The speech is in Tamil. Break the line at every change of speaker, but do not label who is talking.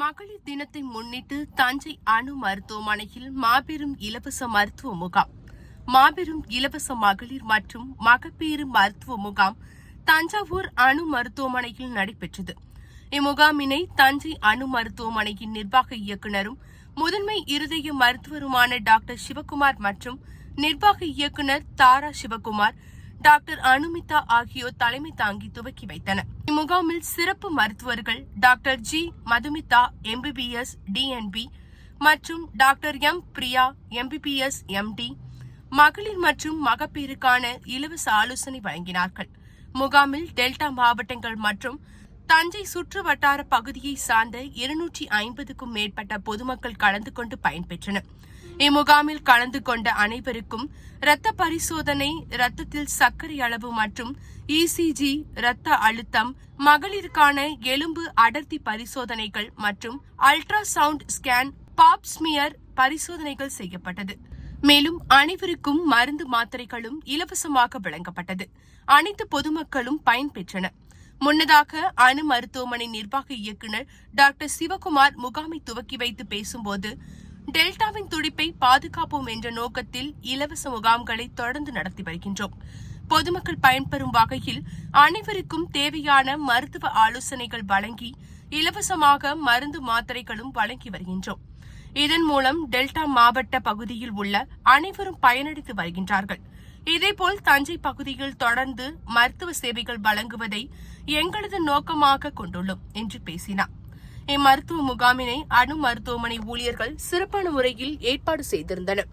மகளிர் தினத்தை முன்னிட்டு தஞ்சை அணு மருத்துவமனையில் மாபெரும் இலவச மருத்துவ முகாம். மாபெரும் இலவச மகளிர் மற்றும் மகப்பேறு மருத்துவ முகாம் தஞ்சாவூர் அணு மருத்துவமனையில் நடைபெற்றது. இம்முகாமினை தஞ்சை அணு மருத்துவமனையின் நிர்வாக இயக்குநரும் முதன்மை இருதய மருத்துவருமான டாக்டர் சிவகுமார் மற்றும் நிர்வாக இயக்குநர் தாரா சிவகுமார், டாக்டர் அனுமிதா ஆகியோர் தலைமை தாங்கி துவக்கி வைத்தனர். இம்முகாமில் சிறப்பு மருத்துவர்கள் doctor G Madhumitha MBBS DNB மற்றும் doctor M Priya MBBS MD மகளிர் மற்றும் மகப்பேறுக்கான இலவச ஆலோசனை வழங்கினார்கள். முகாமில் டெல்டா மாவட்டங்கள் மற்றும் தஞ்சை சுற்று வட்டார பகுதியை சார்ந்த 250க்கும் மேற்பட்ட பொதுமக்கள் கலந்து கொண்டு பயன்பெற்றனர். இம்முகாமில் கலந்து கொண்ட அனைவருக்கும் இரத்த பரிசோதனை, இரத்தத்தில் சர்க்கரை அளவு மற்றும் ECG, இரத்த அழுத்தம், மகளிருக்கான எலும்பு அடர்த்தி பரிசோதனைகள் மற்றும் அல்ட்ராசவுண்ட் ஸ்கேன், பாப்ஸ்மியர் பரிசோதனைகள் செய்யப்பட்டது. மேலும் அனைவருக்கும் மருந்து மாத்திரைகளும் இலவசமாக வழங்கப்பட்டது. அனைத்து பொதுமக்களும் பயன்பெற்றனர். முன்னதாக அணு மருத்துவமனை நிர்வாக இயக்குநர் டாக்டர் சிவகுமார் முகாமை துவக்கி வைத்து பேசும்போது, டெல்டாவின் துடிப்பை பாதுகாப்போம் என்ற நோக்கத்தில் இலவச முகாம்களை தொடர்ந்து நடத்தி வருகின்றோம். பொதுமக்கள் பயன்பெறும் வகையில் அனைவருக்கும் தேவையான மருத்துவ ஆலோசனைகள் வழங்கி இலவசமாக மருந்து மாத்திரைகளும் வழங்கி வருகின்றோம். இதன் மூலம் டெல்டா மாவட்ட பகுதியில் உள்ள அனைவரும் பயனடைந்து வருகின்றார்கள். இதேபோல் தஞ்சை பகுதியில் தொடர்ந்து மருத்துவ சேவைகள் வழங்குவதை எங்களது நோக்கமாக கொண்டுள்ளோம் என்று பேசினார். இம்மருத்துவ முகாமினை அணு மருத்துவமனை ஊழியர்கள் சிறப்பான முறையில் ஏற்பாடு செய்திருந்தனர்.